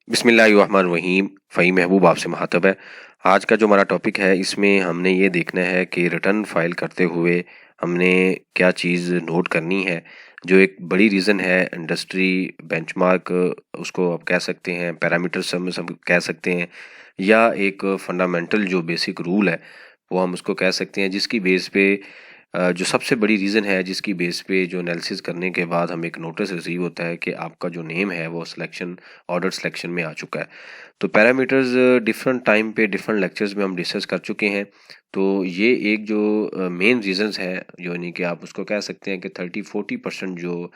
बिस्मिल्लाहिर्रहमानिर्रहीम। फ़हीम महबूब आपसे मुखातब है। आज का जो हमारा टॉपिक है इसमें हमने ये देखना है कि रिटर्न फाइल करते हुए हमने क्या चीज़ नोट करनी है। जो एक बड़ी रीज़न है इंडस्ट्री बेंचमार्क, उसको आप कह सकते हैं, पैरामीटर्स सब कह सकते हैं, या एक फंडामेंटल जो बेसिक रूल है वो हम उसको कह सकते हैं, जिसकी बेस पे जो सबसे बड़ी रीज़न है, जिसकी बेस पे जो एनालिसिस करने के बाद हमें एक नोटिस रिसीव होता है कि आपका जो नेम है वो सिलेक्शन ऑर्डर सिलेक्शन में आ चुका है। तो पैरामीटर्स डिफरेंट टाइम पे डिफरेंट लेक्चर्स में हम डिस्कस कर चुके हैं। तो ये एक जो मेन रीजंस है, जो यानी कि आप उसको कह सकते हैं कि 30-40% जो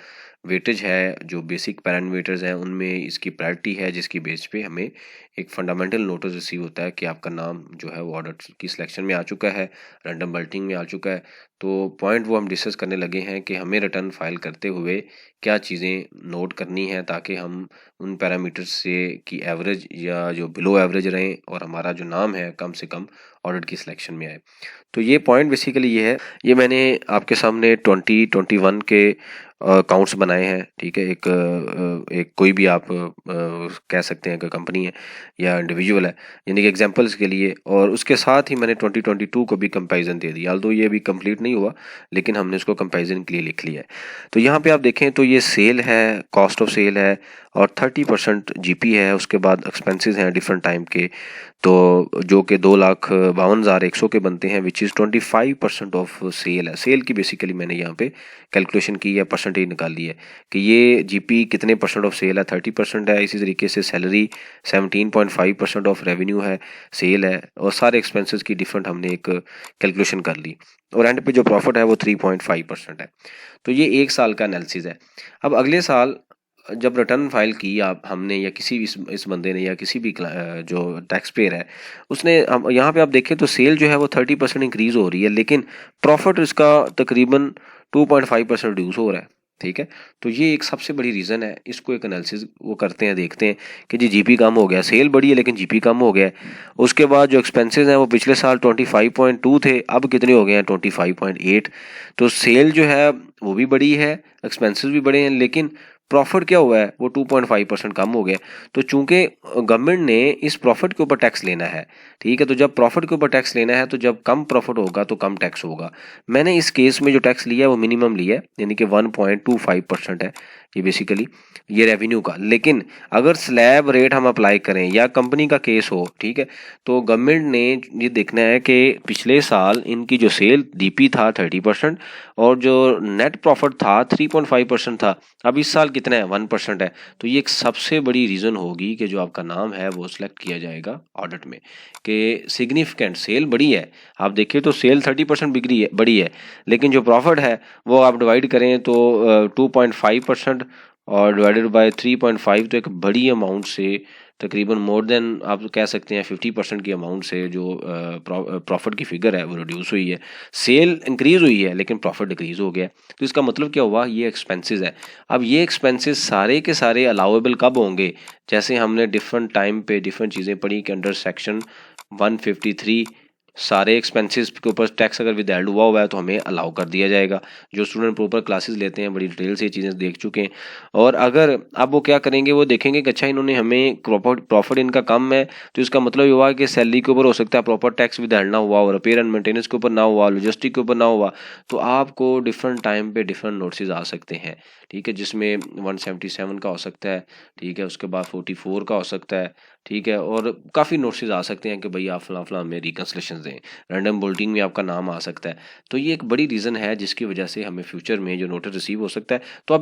वेटेज है, जो बेसिक पैरामीटर्स हैं उनमें इसकी प्रायोरिटी है, जिसकी बेस पे हमें एक फंडामेंटल नोटिस रिसीव होता है कि आपका नाम जो है वो ऑर्डर की सिलेक्शन में आ चुका है, रैंडम बल्टिंग में आ चुका है। तो पॉइंट वो हम डिस्कस करने लगे हैं कि हमें रिटर्न फाइल करते हुए क्या चीज़ें नोट करनी है, ताकि हम उन पैरामीटर्स से की एवरेज या जो बिलो एवरेज रहें और हमारा जो नाम है कम से कम ऑडिट की सिलेक्शन में आए। तो ये पॉइंट बेसिकली ये है। ये मैंने आपके सामने 2021 के काउंट्स बनाए हैं, ठीक है। एक कोई भी आप कह सकते हैं कि कंपनी है या इंडिविजुअल है, यानी कि एग्जांपल्स के लिए। और उसके साथ ही मैंने 2022 को भी कंपैरिजन दे दिया, ऑल्दो ये अभी कंप्लीट नहीं हुआ, लेकिन हमने उसको कंपैरिजन के लिए लिख लिया है। तो यहाँ पे आप देखें तो ये सेल है, कॉस्ट ऑफ सेल है, और 30% जीपी है। उसके बाद एक्सपेंसेस हैं डिफरेंट टाइम के, तो जो कि 2,52,100 के बनते हैं, विच इज़ 25% ऑफ सेल है। सेल की बेसिकली मैंने यहाँ पे कैलकुलेशन की है, परसेंटेज निकाली है कि ये जीपी कितने परसेंट ऑफ सेल है, 30% है। इसी तरीके से सैलरी 17.5% ऑफ रेवेन्यू है, सेल है, और सारे एक्सपेंसेस की डिफरेंट हमने एक कैलकुलेशन कर ली, और एंड पे जो प्रॉफिट है वो 3.5% है। तो ये एक साल का एनालिसिस है। अब अगले साल जब रिटर्न फाइल की आप हमने, या किसी भी इस बंदे ने, या किसी भी जो टैक्स पेयर है उसने, हम यहाँ पे आप देखें तो सेल जो है वो 30% इंक्रीज हो रही है, लेकिन प्रॉफिट इसका तकरीबन 2.5% रिड्यूस हो रहा है, ठीक है। तो ये एक सबसे बड़ी रीज़न है। इसको एक एनालिसिस वो करते हैं, देखते हैं कि जी जीपी कम हो गया, सेल बढ़ी है लेकिन जीपी कम हो गया है। उसके बाद जो एक्सपेंसेस हैं वो पिछले साल 25.2 थे, अब कितने हो गए हैं, 25.8। तो सेल जो है वो भी बढ़ी है, एक्सपेंसेस भी बढ़े हैं, लेकिन प्रॉफिट क्या हुआ है, वो 2.5% कम हो गया। तो चूंकि गवर्नमेंट ने इस प्रॉफिट के ऊपर टैक्स लेना है, ठीक है, तो जब प्रॉफिट के ऊपर टैक्स लेना है तो जब कम प्रॉफिट होगा तो कम टैक्स होगा। मैंने इस केस में जो टैक्स लिया है वो मिनिमम लिया है, यानी कि 1.25% है ये बेसिकली, ये रेवेन्यू का। लेकिन अगर स्लैब रेट हम अप्लाई करें या कंपनी का केस हो, ठीक है, तो गवर्नमेंट ने ये देखना है कि पिछले साल इनकी जो सेल डीपी था 30%, और जो नेट प्रॉफिट था 3.5% था, अब इस साल कितना है, 1% है। तो ये एक सबसे बड़ी रीज़न होगी कि जो आपका नाम है वो सिलेक्ट किया जाएगा ऑडिट में, कि सिग्निफिकेंट सेल बड़ी है। आप देखिए तो सेल 30% बिगड़ी है, बड़ी है, लेकिन जो प्रॉफिट है वो आप डिवाइड करें तो 2.5% और डिवाइडेड बाय 3.5, तो एक बड़ी अमाउंट से, तकरीबन मोर देन आप कह सकते हैं 50% की अमाउंट से जो प्रॉफिट की फिगर है वो रिड्यूस हुई है। सेल इंक्रीज हुई है लेकिन प्रॉफिट डिक्रीज हो गया। तो इसका मतलब क्या हुआ, ये एक्सपेंसेस है। अब ये एक्सपेंसेस सारे के सारे अलाउेबल कब होंगे, जैसे हमने डिफरेंट टाइम पे डिफरेंट चीज़ें पढ़ी कि अंडर सेक्शन 153 सारे एक्सपेंसेस के ऊपर टैक्स अगर विद हुआ है तो हमें अलाउ कर दिया जाएगा। जो स्टूडेंट प्रॉपर क्लासेस लेते हैं बड़ी डिटेल से ये चीज़ें देख चुके हैं। और अगर अब वो क्या करेंगे, वो देखेंगे कि अच्छा इन्होंने हमें प्रॉफिट इनका कम है, तो इसका मतलब ये हुआ कि सैलरी के ऊपर हो सकता है प्रॉपर टैक्स विद ना हुआ, और रिपेयर एंड मेंटेनेंस के ऊपर ना हुआ, लॉजिस्टिक के ऊपर ना हुआ, तो आपको डिफरेंट टाइम पे डिफरेंट नोटिस आ सकते हैं, ठीक है, जिसमें 177 का हो सकता है, ठीक है, उसके बाद 44 का हो सकता है, ठीक है, और काफ़ी नोटिस आ सकते हैं कि भाई आप फलां फलां में रिकन्सलेशन दें, रैंडम बोल्टिंग में आपका नाम आ सकता है। तो ये एक बड़ी रीज़न है जिसकी वजह से हमें फ्यूचर में जो नोटिस रिसीव हो सकता है। तो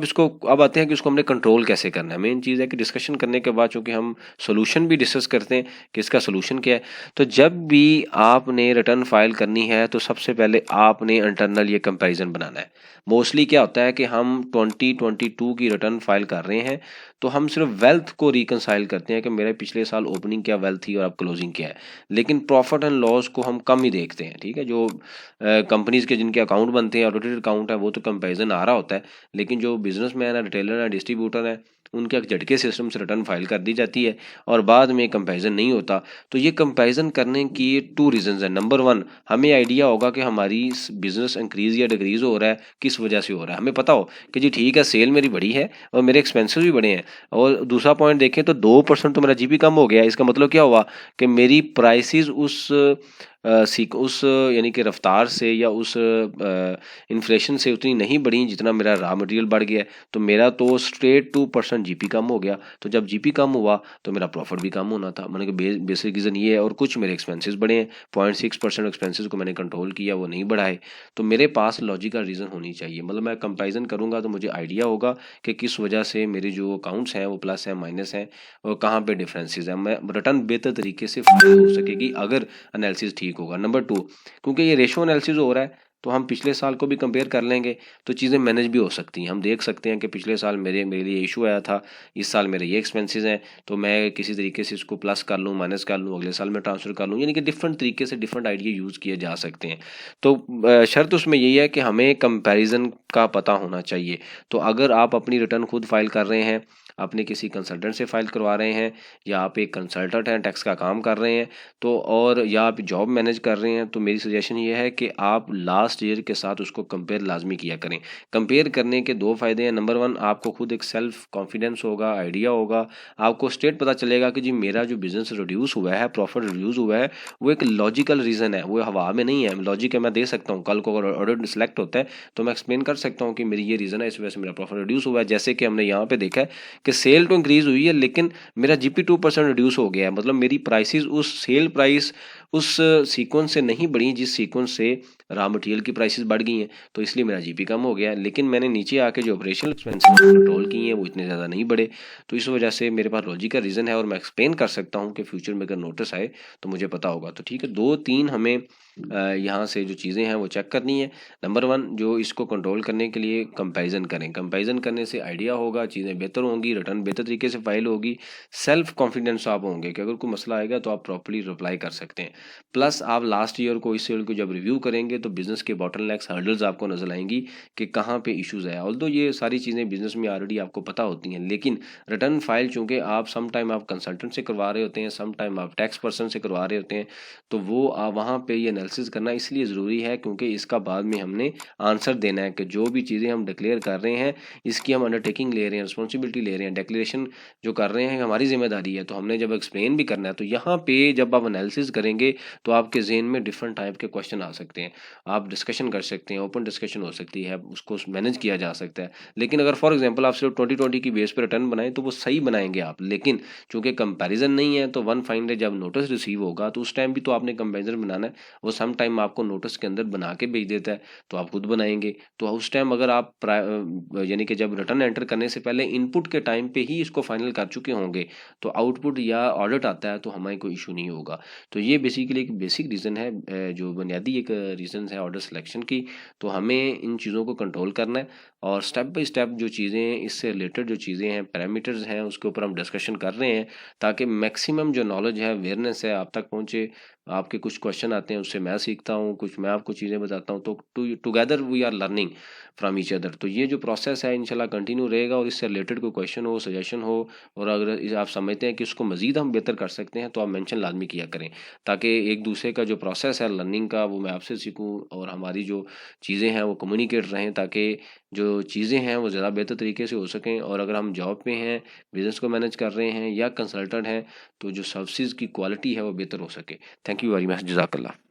अब आते हैं कि उसको हमने कंट्रोल कैसे करना है। मेन चीज़ है कि डिस्कशन करने के बाद चूँकि हम सोल्यूशन भी डिस्कस करते हैं कि इसका सोल्यूशन क्या है। तो जब भी आपने रिटर्न फाइल करनी है तो सबसे पहले आपने इंटरनल ये कंपैरिजन बनाना है। मोस्टली क्या होता है कि हम 2022 की रिटर्न फाइल कर रहे हैं, तो हम सिर्फ वेल्थ को रिकंसाइल करते हैं कि मेरे पिछले साल ओपनिंग क्या वेल्थ थी और अब क्लोजिंग क्या है, लेकिन प्रॉफिट एंड लॉस को हम कम ही देखते हैं, ठीक है। जो कंपनीज के जिनके अकाउंट बनते हैं, ऑडिटेड अकाउंट है, वो तो कंपैरिजन आ रहा होता है, लेकिन जो बिजनेसमैन है, रिटेलर है, डिस्ट्रीब्यूटर है, उनके एक झटके सिस्टम से रिटर्न फाइल कर दी जाती है और बाद में कंपैरिजन नहीं होता। तो ये कंपैरिजन करने की 2 रीज़न्स हैं। नंबर 1, हमें आइडिया होगा कि हमारी बिज़नेस इंक्रीज़ या डिक्रीज़ हो रहा है, किस वजह से हो रहा है। हमें पता हो कि जी ठीक है, सेल मेरी बढ़ी है और मेरे एक्सपेंसेस भी बढ़े हैं। और दूसरा पॉइंट देखें तो 2% तो मेरा जीपी कम हो गया। इसका मतलब क्या हुआ कि मेरी प्राइसेस उस यानी कि रफ्तार से या उस इन्फ्लेशन से उतनी नहीं बढ़ी जितना मेरा रॉ मटेरियल बढ़ गया है। तो मेरा तो स्ट्रेट 2% जीपी कम हो गया। तो जब जीपी कम हुआ तो मेरा प्रॉफिट भी कम होना था। मैंने कहा बेसिक रीज़न ये है। और कुछ मेरे एक्सपेंसेस बढ़े हैं, 0.6% एक्सपेंसेस को मैंने कंट्रोल किया, वो नहीं बढ़ाए। तो मेरे पास लॉजिकल रीज़न होनी चाहिए। मतलब मैं कंपैरिजन करूंगा तो मुझे आइडिया होगा कि किस वजह से मेरे जो अकाउंट्स हैं वो प्लस है माइनस हैं और कहाँ पे डिफरेंसेस हैं। मैं रिटर्न बेहतर तरीके से फाइल हो सकेगी अगर एनालिसिस ठीक होगा। नंबर 2, क्योंकि ये रेशो एनालिसिस हो रहा है तो हम पिछले साल को भी कंपेयर कर लेंगे तो चीज़ें मैनेज भी हो सकती हैं। हम देख सकते हैं कि पिछले साल मेरे लिए इशू आया था, इस साल मेरे ये एक्सपेंसेस हैं, तो मैं किसी तरीके से इसको प्लस कर लूँ, माइनस कर लूँ, अगले साल में ट्रांसफ़र कर लूँ। यानी कि डिफरेंट तरीके से डिफरेंट आइडिया यूज़ किए जा सकते हैं। तो शर्त उसमें यही है कि हमें कंपैरिजन का पता होना चाहिए। तो अगर आप अपनी रिटर्न खुद फाइल कर रहे हैं, अपने किसी कंसल्टेंट से फाइल करवा रहे हैं, या आप एक कंसल्टेंट हैं, टैक्स का काम कर रहे हैं, तो और या आप जॉब मैनेज कर रहे हैं, तो मेरी सजेशन ये है कि आप लास्ट ईयर के साथ उसको कंपेयर लाजमी किया करें। कंपेयर करने के 2 फ़ायदे हैं। नंबर 1, आपको खुद एक सेल्फ कॉन्फिडेंस होगा, आइडिया होगा, आपको स्ट्रेट पता चलेगा कि जी मेरा जो बिज़नेस रिड्यूस हुआ है, प्रॉफिट रिड्यूस हुआ है, वो एक लॉजिकल रीज़न है, वो हवा में नहीं है। लॉजिक है, मैं दे सकता हूँ। कल को अगर ऑर्डर सिलेक्ट होता है तो मैं एक्सप्लेन कर सकता हूँ कि मेरी ये रीज़न है, इस वजह से मेरा प्रॉफिट रिड्यूस हुआ है। जैसे कि हमने यहाँ पे देखा है कि सेल तो इंक्रीज़ हुई है लेकिन मेरा जीपी 2% रिड्यूस हो गया है। मतलब मेरी प्राइसेस उस सेल प्राइस उस सीक्वेंस से नहीं बढ़ी जिस सीक्वेंस से रॉ मटेरियल की प्राइसेस बढ़ गई हैं, तो इसलिए मेरा जीपी कम हो गया है। लेकिन मैंने नीचे आके जो ऑपरेशनल एक्सपेंसेस कंट्रोल किए हैं वो इतने ज़्यादा नहीं बढ़े। तो इस वजह से मेरे पास लॉजिकल रीज़न है और मैं एक्सप्लेन कर सकता हूँ कि फ्यूचर में अगर नोटिस आए तो मुझे पता होगा। तो ठीक है, 2-3 हमें यहाँ से जो चीज़ें हैं वो चेक करनी है। नंबर 1, जो इसको कंट्रोल करने के लिए कंपैरिजन करें। कंपैरिजन करने से आइडिया होगा, चीज़ें बेहतर होंगी, रिटर्न बेहतर तरीके से फाइल होगी, सेल्फ कॉन्फिडेंस आप होंगे कि अगर कोई मसला आएगा तो आप प्रॉपर्ली रिप्लाई कर सकते हैं। प्लस आप लास्ट ईयर को इस ईयर को जब रिव्यू करेंगे तो बिजनेस के बॉटलनेक्स हर्डल्स आपको नजर आएंगी कि कहाँ पे इश्यूज है। ऑल्दो ये सारी चीज़ें बिजनेस में ऑलरेडी आपको पता होती हैं, लेकिन रिटर्न फाइल चूंकि आप सम टाइम आप कंसल्टेंट से करवा रहे होते हैं, सम टाइम आप टैक्स पर्सन से करवा रहे होते हैं, तो वो वहाँ पे ये एनालिसिस करना इसलिए ज़रूरी है क्योंकि इसका बाद में हमने आंसर देना है कि जो भी चीज़ें हम डिक्लेयर कर रहे हैं इसकी हम अंडरटेकिंग ले रहे हैं, रिस्पॉन्सिबिलिटी ले रहे हैं, डिक्लेरेशन जो कर रहे हैं हमारी जिम्मेदारी है, तो हमने जब एक्सप्लेन भी करना है तो यहाँ पे जब आप एनालिसिस करेंगे तो आपके जहन में डिफरेंट टाइप के क्वेश्चन आ सकते हैं। आप डिस्कशन कर सकते हैं, ओपन डिस्कशन हो सकती है, उसको मैनेज किया जा सकता है। लेकिन अगर फॉर एग्जांपल आप सिर्फ 2020 की बेस पर रिटर्न बनाएं तो वो सही बनाएंगे आप, लेकिन चूंकि कंपैरिजन नहीं है तो वन फाइन डे जब नोटिस रिसीव होगा तो उस टाइम भी तो आपने कंपैरिजन बनाना है। वो सम टाइम आपको नोटिस के अंदर बना के भेज देता है तो आप खुद बनाएंगे। तो उस टाइम अगर आप यानी कि जब रिटर्न एंटर करने से पहले इनपुट के टाइम पे ही इसको फाइनल कर चुके होंगे तो आउटपुट या ऑडिट आता है तो हमें कोई इशू नहीं होगा। तो ये बेसिकली एक बेसिक रीज़न है, जो बुनियादी एक रीज़न है ऑर्डर सिलेक्शन की। तो हमें इन चीज़ों को कंट्रोल करना है और स्टेप बाय स्टेप जो चीज़ें इससे रिलेटेड जो चीज़ें हैं, पैरामीटर्स हैं, उसके ऊपर हम डिस्कशन कर रहे हैं ताकि मैक्सिमम जो नॉलेज है, अवेयरनेस है आप तक पहुँचे। आपके कुछ क्वेश्चन आते हैं उससे मैं सीखता हूँ, कुछ मैं आपको चीज़ें बताता हूँ, तो together we are learning from each other. तो ये जो प्रोसेस है इंशाल्लाह कंटिन्यू रहेगा और इससे रिलेटेड कोई क्वेश्चन हो, सजेशन हो और अगर आप समझते हैं कि उसको मज़ीद हम बेहतर कर सकते हैं तो आप मेंशन लाजमी किया करें ताकि एक दूसरे का जो प्रोसेस है लर्निंग का वो मैं आपसे सीखूं और हमारी जो चीज़ें हैं वो कम्युनिकेट रहें ताकि जो चीज़ें हैं वो ज़्यादा बेहतर तरीके से हो सकें। और अगर हम जॉब पे हैं, बिज़नेस को मैनेज कर रहे हैं या कंसल्टेंट हैं तो जो सर्विसेज की क्वालिटी है वो बेहतर हो सके। थैंक यू वेरी मच, जज़ाकल्लाह।